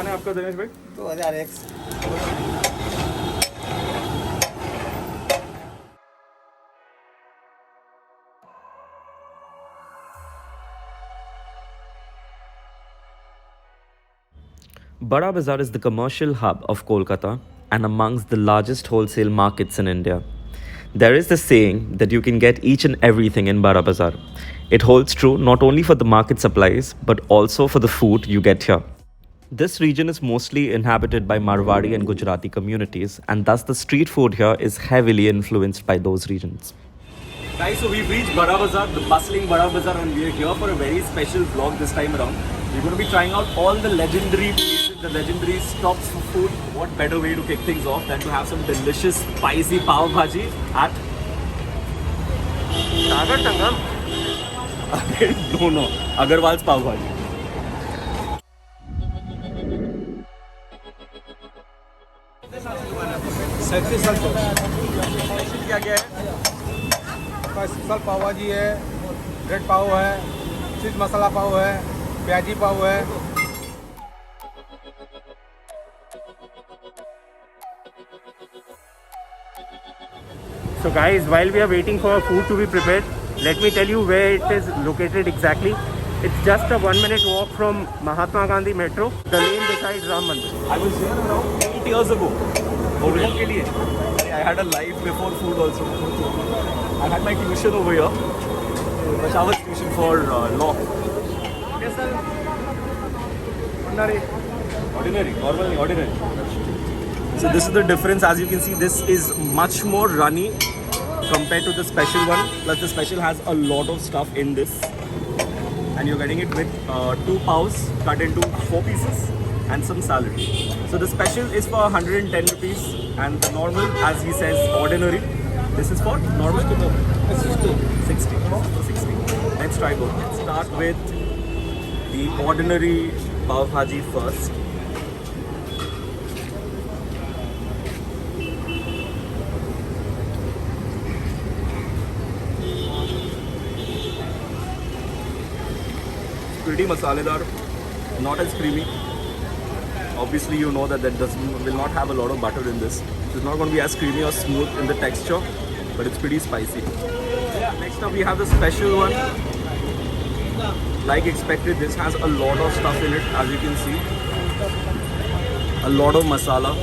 दुकान है आपका दिनेश भाई? 2000X। Barabazar is the commercial hub of Kolkata and amongst the largest wholesale markets in India. There is the saying that you can get each and everything in Barabazar. It holds true not only for the market supplies but also for the food you get here. This region is mostly inhabited by Marwari and Gujarati communities, and thus the street food here is heavily influenced by those regions. Guys, so we've reached Barabazar, the bustling Barabazar, and we are here for a very special vlog this time around. We're going to be trying out all the legendary places, the legendary stops for food. What better way to kick things off than to have some delicious spicy Pav Bhaji at no, Agarwal's Pav Bhaji. क्या क्या है? Special पाव भाजी है, bread पाव है, चीज मसाला पाव है, प्याजी पाव है। So guys, while we are waiting for our food to be prepared, let me tell you where it is located exactly. It's just a 1-minute walk from Mahatma Gandhi Metro, the lane beside Ram Mandir. I was here around 8 years ago. I had a life before food also. I had my tuition over here. Pashawar's tuition for law. Yes, sir. Ordinary. Normally ordinary. So this is the difference. As you can see, this is much more runny compared to the special one. Plus the special has a lot of stuff in this. And you're getting it with 2 paos cut into 4 pieces and some salad. So the special is for 110 rupees and the normal, as he says, ordinary. This is for normal? 60. Let's try both. Let's start with the ordinary Pav Bhaji first. Pretty masaledar, not as creamy. Obviously you know that will not have a lot of butter in this. So it's not going to be as creamy or smooth in the texture, but it's pretty spicy. Next up we have the special one. Like expected, this has a lot of stuff in it, as you can see. A lot of masala.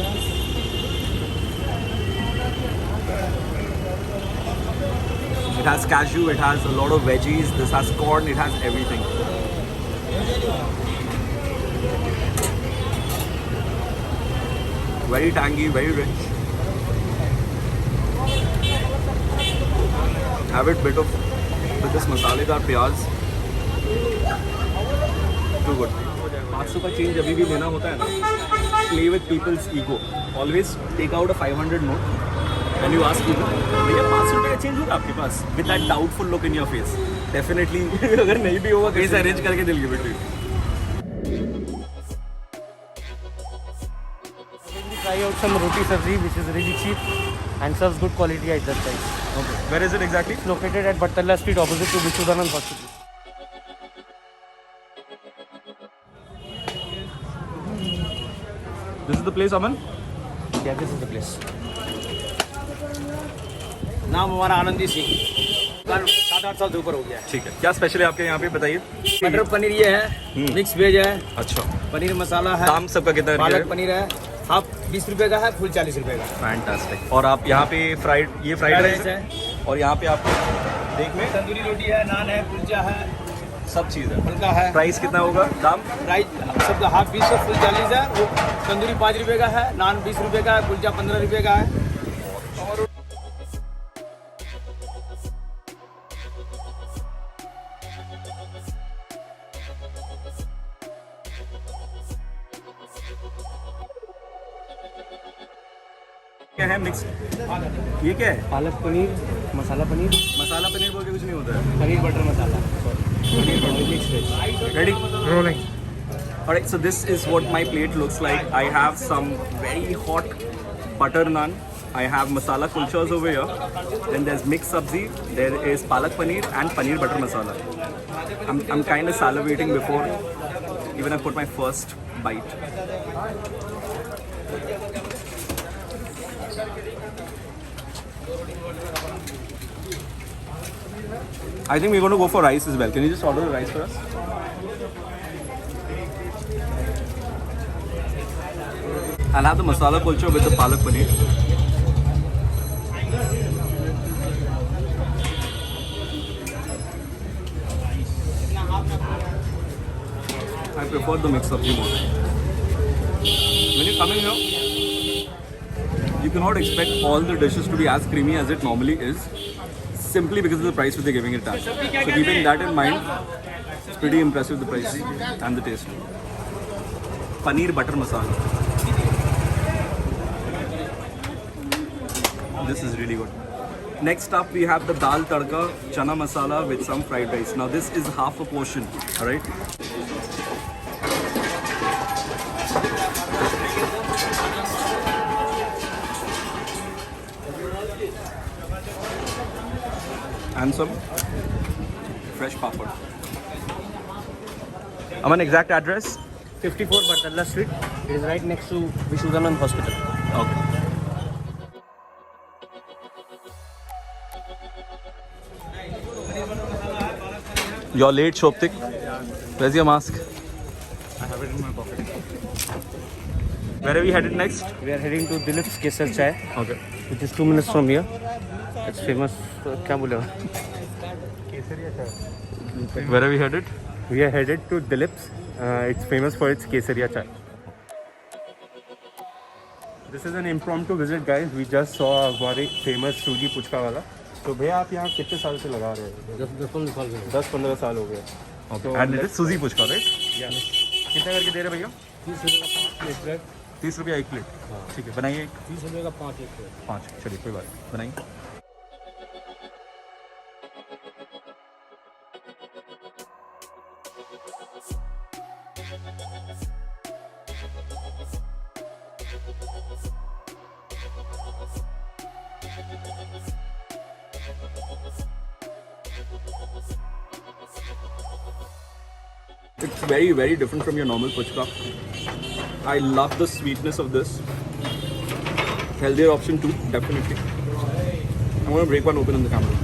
It has cashew, it has a lot of veggies, this has corn, it has everything. Very tangy, very rich. Have it bit of with this masaledar pyaz. Too good. 500 का change अभी भी लेना होता है ना. Play with people's ego. Always take out a 500 note and you ask people, भैया 500 रुपये का change होगा आपके पास? With that doubtful look in your face. Definitely अगर नहीं भी होगा कैसे arrange करके दिल give it to you. Try out some Roti Sabzi, which is really cheap and serves good quality at that price. Okay. Where is it exactly? It's located at Battalla Street opposite to Vishudanand Hospital. This is the place, Aman? Yeah, this is the place. नाम हमारा आनंदी सिंह। 7-8 साल से ऊपर हो गया है। ठीक है। क्या स्पेशल है आपके यहाँ पे बताइए? मटर पनीर ये है, मिक्स वेज है, अच्छा। पनीर मसाला है, दाम सबका कितना है? पालक पनीर है, हाफ 20 रुपए का है, फुल 40 रुपए का। फैंटास्टिक। और आप यहाँ पे फ्राइड राइस है और यहाँ पे आपको देख में तंदूरी रोटी है, नान है, कुलचा है, सब चीज़ है। फुल्का है। प्राइस कितना होगा? दाम? प्राइस सबका हाफ 20 है, फुल 40 है। वो तंदूरी 5 रुपए का है, नान 20 रुपए का है, कुलचा 15 रुपए का है। क्या है मिक्स? ये क्या है? पालक पनीर, मसाला पनीर बोल के कुछ नहीं होता है। Paneer butter masala, paneer paneer mix veg. Ready? Rolling. Alright, so this is what my plate looks like. I have some very hot butter naan. I have masala kulchas over here. Then there's mixed sabzi. There is palak paneer and paneer butter masala. I'm kind of salivating before Even I put my first bite. I think we're going to go for rice as well. Can you just order the rice for us? I'll have the masala kulcha with the palak paneer. I prefer the mixed sabzi more. When you come in here, you cannot expect all the dishes to be as creamy as it normally is, simply because of the price that they're giving it at. So keeping that in mind, it's pretty impressive, the price and the taste. Paneer butter masala. This is really good. Next up, we have the dal tadka chana masala with some fried rice. Now this is half a portion, alright? And some fresh papad. Aman, exact address? 54 Batalla Street. It is right next to Vishudanand Hospital. Okay. You're late, Souptik. Where's your mask? I have it in my pocket. Where are we headed next? We are heading to Dilip's Kesar Chai, Okay. which is 2 minutes from here. It's famous. क्या बोलेगा? Where are we headed? We are headed to Dilip's. It's famous for its Kesaria chai. This is an impromptu visit, guys. We just saw a very famous Suji PuchkaWala. तो भैया आप यहाँ कितने साल से लगा रहे हो? 10-15 साल हो गए. Okay. And it is Suji Puchka, right? Yeah. कितना करके दे रहे भैया? 30 रुपया 1 प्लेट. ठीक है, बनाइए. 30 रुपये का 5 एक 5. चलिए, कोई बात. बनाइए. It's very, very different from your normal puchka. I love the sweetness of this. Healthier option too, definitely. I'm going to break one open in the camera.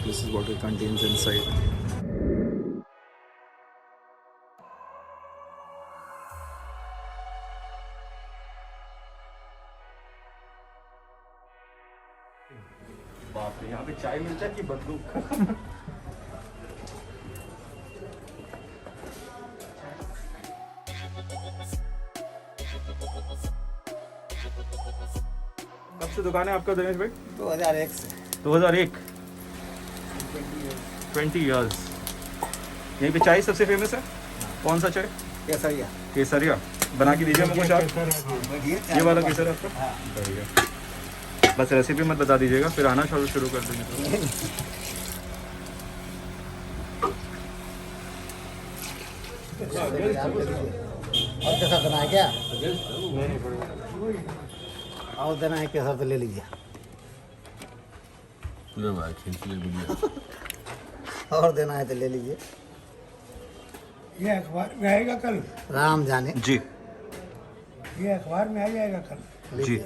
This is what it contains inside. बाप रे, यहाँ पे चाय मिलता है कि बदलू? कब से दुकान है आपका दिनेश भाई? 2001 से. 2001. 20 years. यहीं पे चाय सबसे फेमस है? कौन सा चाय? केसरिया. केसरिया. बना के दीजिए मुझे आप. ये वाला केसर है आपका? बढ़िया. बस रेसिपी मत बता दीजिएगा, फिर आना शुरू कर देंगे. और कैसा देना है क्या? और देना है कैसा तो ले लीजिए. और देना है तो ले लीजिए. ये अखबार में आएगा कल. राम जाने. जी ये अखबार में आ जाएगा कल. जी.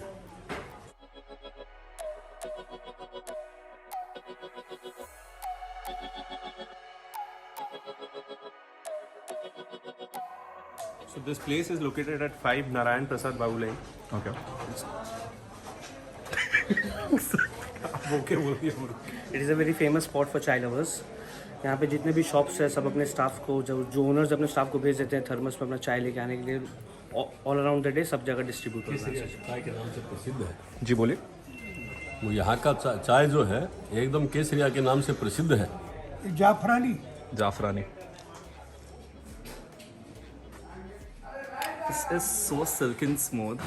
So this place is located at 5 Narayan Prasad Babu Lane. Okay. It is a very famous spot for chai lovers. यहाँ पे जितने भी शॉप्स है सब अपने स्टाफ को जो ओनर्स अपने स्टाफ को भेज देते हैं थर्मस में अपना चाय लेके आने के लिए ऑल अराउंड द डे सब जगह डिस्ट्रीब्यूट होता है. चाय के नाम से प्रसिद्ध है. जी बोलिए. वो यहाँ का चाय जो है एकदम केसरिया के नाम से प्रसिद्ध है. Jafrani. Jafrani. This is so silky and smooth.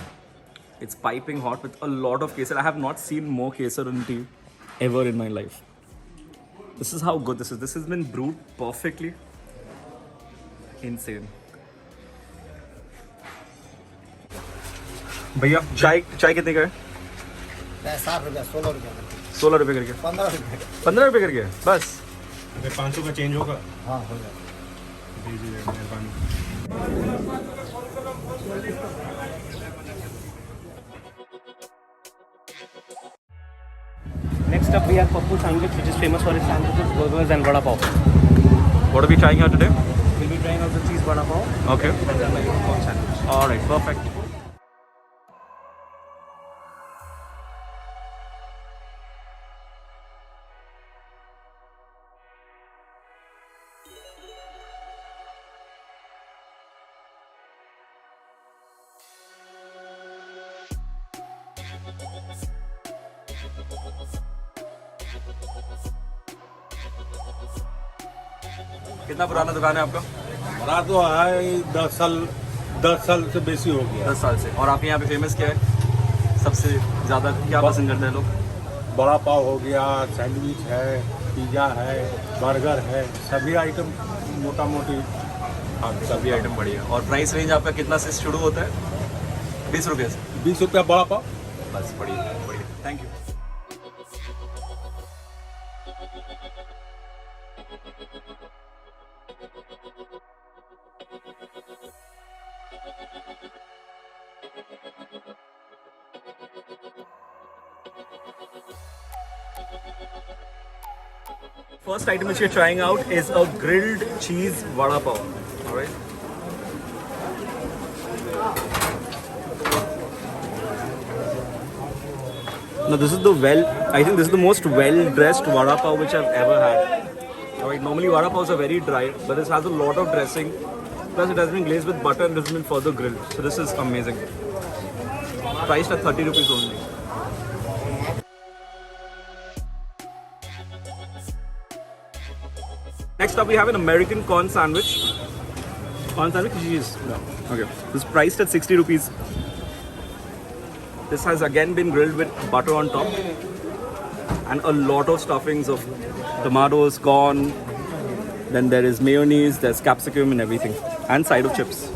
It's piping hot with a lot of kesar. I have not seen more kesar in tea ever in my life. This is how good this is. This has been brewed perfectly. Insane. भैया चाय कितने का है? 60 रुपया 16 रुपया 16 रुपये करके, 15 रुपया 15 रुपये करके बस। अगर 500 का चेंज होगा हाँ हो जाएगा। दीजिए मेहरबानी। Next up we have Pappu Sandwich, which is famous for its sandwiches, burgers and vada pav. What are we trying out today? We'll be trying out the cheese vada pav Okay. and then my corn sandwich. All right, perfect. कितना पुराना दुकान है आपका? रात तो है 10 साल से बेसी हो गया। 10 साल से। और आप यहाँ पे फेमस क्या है? सबसे ज़्यादा क्या पसंद करते हैं लोग? बड़ा पाव हो गया, सैंडविच है, पिज़्ज़ा है, बर्गर है, सभी आइटम मोटा मोटी। हाँ, सभी आइटम बढ़िया। और प्राइस रेंज आपका कितना से शुरू होता है? 20 रुपये से? 20 रुपया बड़ा पाव। बस बढ़िया बढ़िया, thank you. First item which we're trying out is a grilled cheese vada pav. All right. Now this is I think this is the most well-dressed vada pav which I've ever had. All right. Normally vada pavs are very dry, but this has a lot of dressing. Plus it has been glazed with butter and it has been further grilled. So this is amazing. Priced at 30 rupees only. Next up we have an American corn sandwich. Corn sandwich cheese. Yeah. Okay. This is priced at 60 rupees. This has again been grilled with butter on top and a lot of stuffings of tomatoes, corn. Then there is mayonnaise, there's capsicum and everything, and side of chips.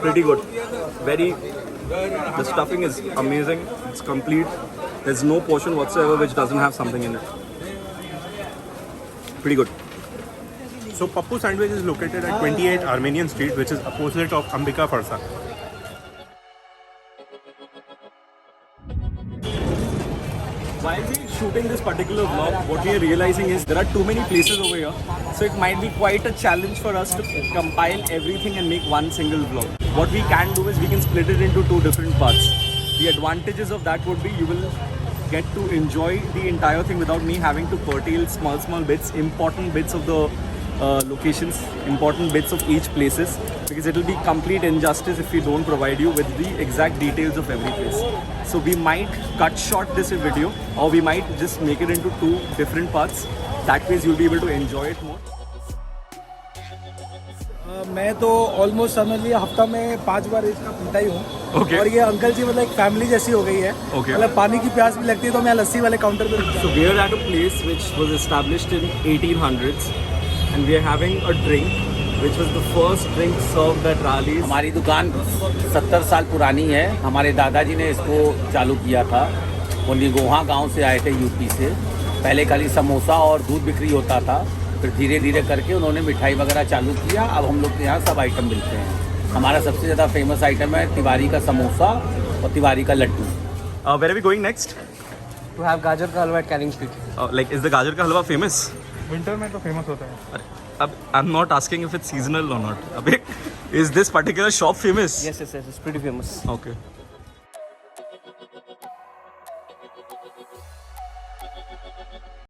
Pretty good. The stuffing is amazing. It's complete. There's no portion whatsoever which doesn't have something in it. Pretty good. So Pappu Sandwich is located at 28 Armenian Street, which is opposite of Ambika Farsa. While we're shooting this particular vlog, what we are realizing is there are too many places over here. So it might be quite a challenge for us to compile everything and make one single vlog. What we can do is we can split it into 2 different parts. The advantages of that would be you will get to enjoy the entire thing without me having to curtail small bits, important bits of the locations, important bits of each places, because it will be complete injustice if we don't provide you with the exact details of every place. So we might cut short this video, or we might just make it into 2 different parts. That way you'll be able to enjoy it more. मैं तो almost समझ लिया हफ्ता में 5 बार इसका पीता ही हूँ। Okay. और ये अंकल जी मतलब एक फैमिली जैसी हो गई है। Okay. मतलब पानी की प्यास भी लगती है तो मैं लस्सी वाले काउंटर पे रुकता हूँ। So we are at a place which was established in 1800s, and we are having a drink which was the first drink served at rallies. हमारी दुकान 70 साल पुरानी है। हमारे दादाजी ने इसको चालू किया था। वो निगोहा गांव से आए थे, यूपी से। पहले खाली समोसा और दूध बिक्री होता था, फिर धीरे धीरे करके उन्होंने मिठाई वगैरह चालू किया। अब हम लोग के यहाँ सब आइटम मिलते हैं। हमारा सबसे ज़्यादा फेमस आइटम है तिवारी का समोसा और तिवारी का Laddu. Where are we going next? To have gajar ka halwa at Canning Street. Like, is the gajar ka halwa famous? Winter में तो फेमस होता है। I'm not asking if it's seasonal or not. Is this particular shop famous? Yes, it's pretty famous. Okay.